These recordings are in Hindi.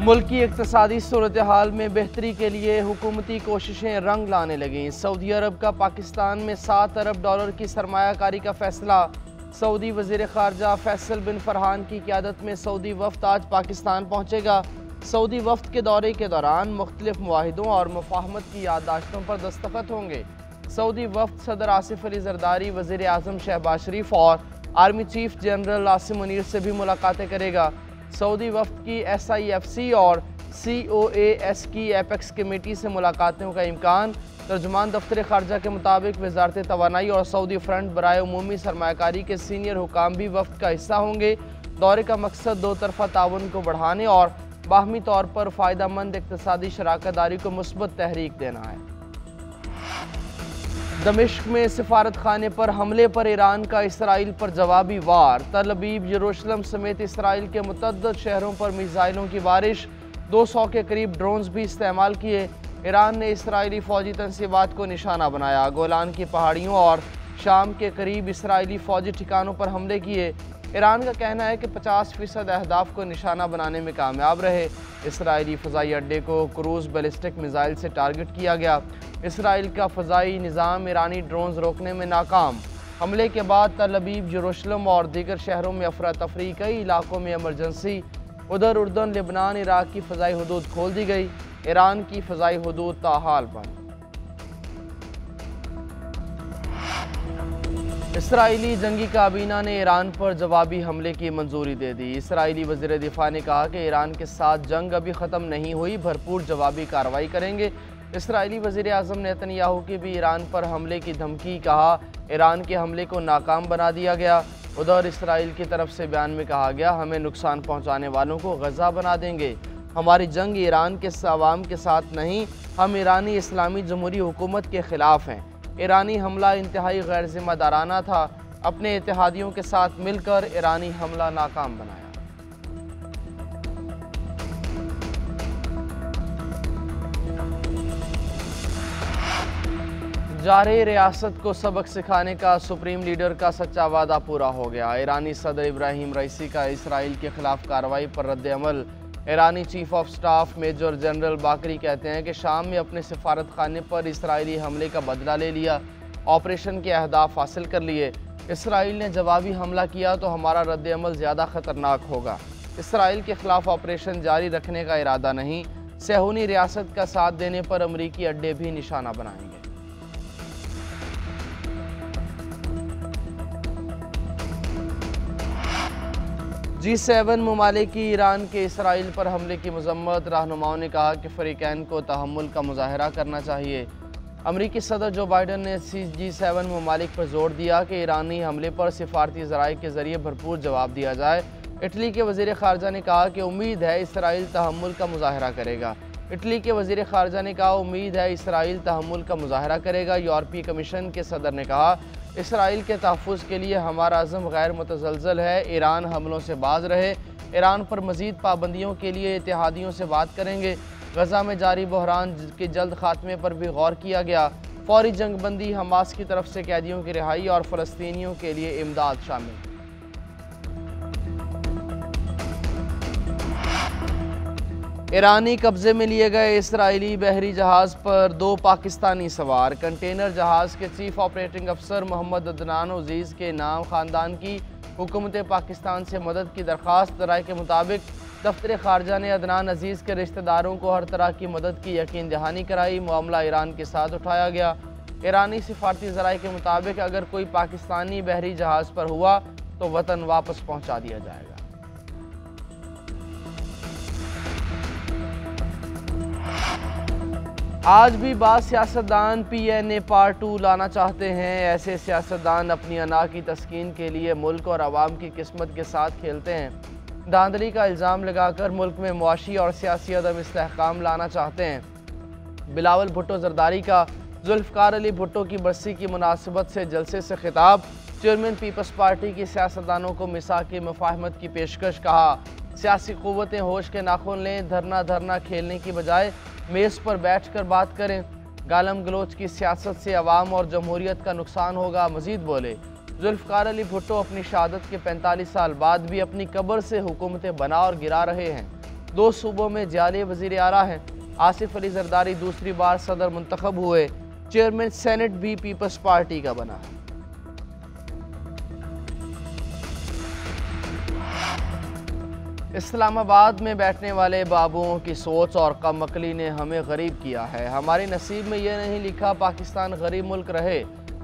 मुल्क की इक़्तिसादी सूरत हाल में बेहतरी के लिए हुकूमती कोशिशें रंग लाने लगीं। सऊदी अरब का पाकिस्तान में $7 अरब की सरमायाकारी का फैसला। सऊदी वज़ीर ख़ारजा फैसल बिन फरहान की क़यादत में सऊदी वफ़द आज पाकिस्तान पहुँचेगा। सऊदी वफ़द के दौरे के दौरान मुख्तलिफ मुआहिदों और मुफ़ाहमत की याददाश्तों पर दस्तखत होंगे। सऊदी वफ़द सदर आसिफ अली ज़रदारी, वज़ीर आज़म शहबाज शरीफ और army chief general Asim Munir से भी मुलाकातें करेगा। सऊदी वफ़द की SIFC और COAS की एपेक्स कमेटी से मुलाकातों का इम्कान। तर्जुमान दफ्तर ख़ारजा के मुताबिक वज़ारत तवानाई और सऊदी फ्रंट बराए उमूमी सरमायाकारी के सीनियर हुकाम भी वफ़द का हिस्सा होंगे। दौरे का मकसद दो तरफ़ा ताउन को बढ़ाने और बाहमी तौर पर फ़ायदेमंद इक़्तिसादी शराकत दारी को मुस्बत तहरीक देना है। दमिश्क में सिफारत खाने पर हमले पर ईरान का इसराइल पर जवाबी वार। तल अबीब, यरूशलेम समेत इसराइल के मुतअद्दिद शहरों पर मिसाइलों की बारिश। 200 के करीब ड्रोन्स भी इस्तेमाल किए। ईरान ने इसराइली फ़ौजी तनसीबात को निशाना बनाया। गोलान की पहाड़ियों और शाम के करीब इसराइली फ़ौजी ठिकानों पर हमले किए। ईरान का कहना है कि 50% अहदाफ को निशाना बनाने में कामयाब रहे। इसराइली फ़ज़ाई अड्डे को क्रूज़ बैलिस्टिक मिसाइल से टारगेट किया गया। इसराइल का फ़ज़ाई निज़ाम ईरानी ड्रोन्स रोकने में नाकाम। हमले के बाद तल अबीब, यरूशलेम और दीगर शहरों में अफरा तफरी, कई इलाकों में एमरजेंसी। उधर उर्दन, लेबनान, इराक की फ़ज़ाई हदूद खोल दी गई। ईरान की फ़ज़ाई हदूद ताहाल बंद। इसराइली जंगी काबीना ने ईरान पर जवाबी हमले की मंजूरी दे दी। इसराइली वज़ीर दिफा ने कहा कि ईरान के साथ जंग अभी ख़त्म नहीं हुई, भरपूर जवाबी कार्रवाई करेंगे। इसराइली वज़ीर आज़म नेतन्याहू की भी ईरान पर हमले की धमकी। कहा, ईरान के हमले को नाकाम बना दिया गया। उधर इसराइल की तरफ से बयान में कहा गया, हमें नुकसान पहुँचाने वालों को गज़ा बना देंगे। हमारी जंग ईरान के अवाम के साथ नहीं, हम ईरानी इस्लामी जमहूरी हुकूमत के ख़िलाफ़ हैं। ईरानी हमला इंतहाई गैर ज़िम्मेदाराना था। अपने इत्तेहादियों के साथ मिलकर ईरानी हमला नाकाम बनाया। जारह रियासत को सबक सिखाने का सुप्रीम लीडर का सच्चा वादा पूरा हो गया। ईरानी सदर इब्राहिम रईसी का इसराइल के खिलाफ कार्रवाई पर रद्द अमल। ईरानी chief of staff major general Bagheri कहते हैं कि शाम में अपने सिफारत खाने पर इसराइली हमले का बदला ले लिया, ऑपरेशन के अहदाफ हासिल कर लिए। इसराइल ने जवाबी हमला किया तो हमारा रद्द अमल ज़्यादा ख़तरनाक होगा। इसराइल के खिलाफ ऑपरेशन जारी रखने का इरादा नहीं। सहूनी रियासत का साथ देने पर अमरीकी अड्डे भी निशाना बनाएंगे। G7 ममालिक की ईरान के इसराइल पर हमले की मजम्मत। रहनुमाओं ने कहा कि फ़रीक़ैन को तहम्मुल का मुज़ाहरा करना चाहिए। अमरीकी सदर जो बाइडन ने G7 ममालिक पर जोर दिया कि ईरानी हमले पर सिफारती ज़राए के ज़रिए भरपूर जवाब दिया जाए। इटली के वज़ीर ख़ारजा ने कहा कि उम्मीद है इसराइल तहम्मुल का मुज़ाहरा करेगा। इटली के वज़ीर ख़ारजा ने कहा, उम्मीद है इसराइल तहम्मुल का मुज़ाहरा करेगा। यूरोपीय कमीशन के सदर ने कहा, इसराइल के तहफ़्फ़ुज़ के लिए हमारा अज़्म गैर मुतज़लज़ल है। ईरान हमलों से बाज रहे। ईरान पर मज़ीद पाबंदियों के लिए इत्तेहादियों से बात करेंगे। गज़ा में जारी बहरान के जल्द खात्मे पर भी गौर किया गया। फौरी जंगबंदी, हमास की तरफ से कैदियों की रिहाई और फ़लस्तीनियों के लिए इमदाद शामिल। ईरानी कब्ज़े में लिए गए इसराइली बहरी जहाज़ पर 2 पाकिस्तानी सवार। कंटेनर जहाज़ के चीफ ऑपरेटिंग अफसर मोहम्मद अदनान अजीज़ के नाम ख़ानदान की हुकूमत पाकिस्तान से मदद की दरख्वास्त। राय के मुताबिक दफ्तर ख़ारजा ने अदनान अजीज़ के रिश्तेदारों को हर तरह की मदद की यकीन दहानी कराई। मामला ईरान के साथ उठाया गया। ईरानी सिफारती ज़राए के मुताबिक अगर कोई पाकिस्तानी बहरी जहाज़ पर हुआ तो वतन वापस पहुँचा दिया जाएगा। आज भी बाज़ सियासतदान PNA पार्ट 2 लाना चाहते हैं। ऐसे सियासतदान अपनी अना की तस्कीन के लिए मुल्क और आवाम की किस्मत के साथ खेलते हैं। धांधली का इल्ज़ाम लगाकर मुल्क में मुआशी और सियासी अदम इस्तेहकाम लाना चाहते हैं। बिलावल भुट्टो ज़रदारी का जुल्फ़कार अली भुट्टो की बरसी की मुनासिबत से जलसे से खिताब। चेयरमैन पीपल्स पार्टी की सियासतदानों को मिसाक़ी मुफ़ाहमत की पेशकश। कहा, सियासी क़ुव्वतें होश के नाखून लें, धरना खेलने की बजाय मेज़ पर बैठ कर बात करें। गालम गलोच की सियासत से अवाम और जमहूरियत का नुकसान होगा। मज़ीद बोले, जुल्फ़कार अली भुट्टो अपनी शहादत के 45 साल बाद भी अपनी कब्र से हुकूमतें बना और गिरा रहे हैं। 2 सूबों में जाली वज़ीर आला हैं। आसिफ अली जरदारी दूसरी बार सदर मुंतखब हुए। चेयरमैन सेनेट भी पीपल्स पार्टी का बना। इस्लामाबाद में बैठने वाले बाबुओं की सोच और कम अकली ने हमें गरीब किया है। हमारे नसीब में यह नहीं लिखा पाकिस्तान गरीब मुल्क रहे।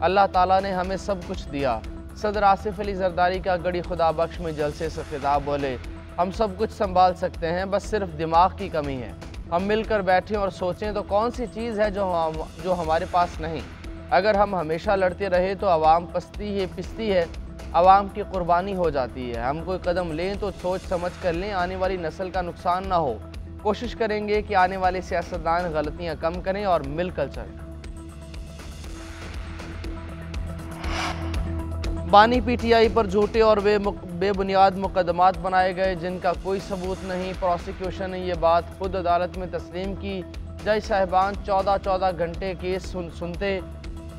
अल्लाह ताला ने हमें सब कुछ दिया। सदर आसिफ अली जरदारी का गड़ी खुदा बख्श में जलसे से खिताब बोले, हम सब कुछ संभाल सकते हैं, बस सिर्फ दिमाग की कमी है। हम मिलकर बैठें और सोचें तो कौन सी चीज़ है जो हमारे पास नहीं। अगर हम हमेशा लड़ते रहे तो आवाम पिसती है, आवाम की कुर्बानी हो जाती है। हम कोई कदम लें तो सोच समझ कर लें, आने वाली नस्ल का नुकसान ना हो। कोशिश करेंगे कि आने वाले सियासतदान गलतियां कम करें और मिलकर चलें। बानी पीटीआई पर झूठे और बेबुनियाद मुकदमात बनाए गए जिनका कोई सबूत नहीं। प्रोसिक्यूशन ने यह बात खुद अदालत में तस्लीम की। जज साहिबान 14 घंटे केस सुनते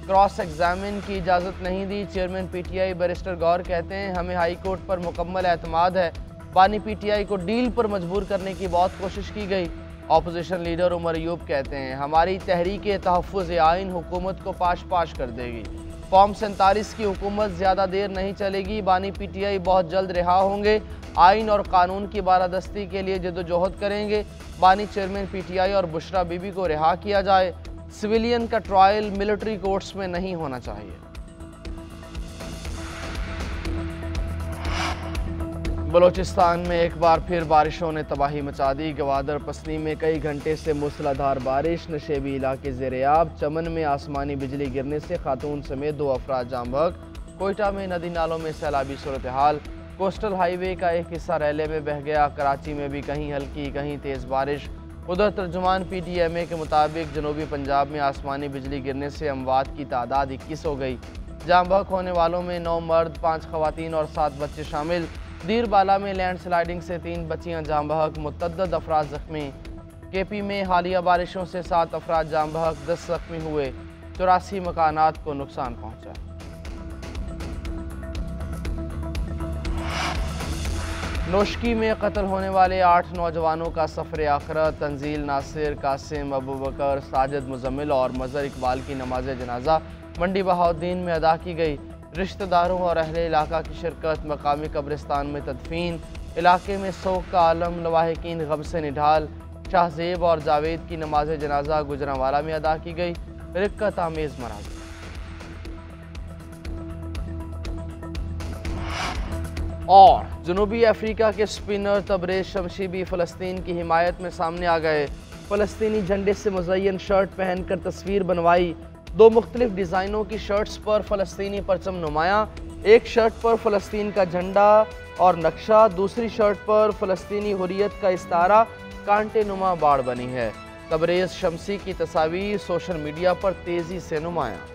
क्रॉस एग्जामिन की इजाज़त नहीं दी। चेयरमैन पीटीआई बैरिस्टर गौर कहते हैं, हमें हाई कोर्ट पर मुकम्मल एतमाद है। बानी पीटीआई को डील पर मजबूर करने की बहुत कोशिश की गई। अपोजिशन लीडर उमर अयूब कहते हैं, हमारी तहरीक तहफ़्फ़ुज़ आइन हुकूमत को पाश कर देगी। फॉर्म 47 की हुकूमत ज़्यादा देर नहीं चलेगी। बानी पीटीआई बहुत जल्द रिहा होंगे। आइन और कानून की बारादस्ती के लिए जद्दोजहद करेंगे। बानी चेयरमैन पीटीआई और बुशरा बीबी को रिहा किया जाए। सिविलियन का ट्रायल मिलिट्री कोर्ट्स में नहीं होना चाहिए। बलूचिस्तान में एक बार फिर बारिशों ने तबाही मचा दी। गवादर पसनी में कई घंटे से मूसलाधार बारिश। नशेबी इलाके ज़ेर-ए-आब। चमन में आसमानी बिजली गिरने से खातून समेत 2 अफराद जाम बहक। कोयटा में नदी नालों में सैलाबी सूरत हाल। कोस्टल हाईवे का एक हिस्सा रैले में बह गया। कराची में भी कहीं हल्की कहीं तेज़ बारिश। उधर तर्जुमान PTMA के मुताबिक जनूबी पंजाब में आसमानी बिजली गिरने से अमवात की तादाद 21 हो गई। जाम बहक होने वालों में 9 मर्द, 5 खवातीन और 7 बच्चे शामिल। दीरबाला में लैंड स्लाइडिंग से 3 बच्चियां जाम बहक, मुतअद्दिद अफराद जख्मी। KP में हालिया बारिशों से 7 अफराद जाम बहक, 10 जख्मी हुए। 84 मकानात को नुकसान पहुँचा। नोशकी में कत्ल होने वाले 8 नौजवानों का सफ़र आखिरत। तंजील नासिर, कासिम, अबू बकर, साजिद मुजम्मिल और मज़हर इकबाल की नमाज जनाजा मंडी बहाउद्दीन में अदा की गई। रिश्तेदारों और अहले इलाका की शिरकत। मकामी कब्रिस्तान में तदफीन। इलाके में सोग का आलम। लवाहिकीन गम से निढाल। शाहजेब और जावेद की नमाज जनाजा गुजरांवाला में अदा की गई। रिक्कत आमेज़ मनाज़िर। और जनूबी अफ्रीका के स्पिनर तबरेज़ शमशी भी फ़लस्तीन की हिमायत में सामने आ गए। फ़लस्तीनी झंडे से मुज़य्यन शर्ट पहनकर तस्वीर बनवाई। 2 मुख्तलिफ डिज़ाइनों की शर्ट्स पर फ़लस्तीनी परचम नुमायाँ। एक शर्ट पर फ़लस्तीन का झंडा और नक्शा, दूसरी शर्ट पर फ़लस्तीनी हुर्रियत का इस्तारा कांटे नुमा बाड़ बनी है। तबरेज़ शमशी की तस्वीर सोशल मीडिया पर तेज़ी से नुमायाँ।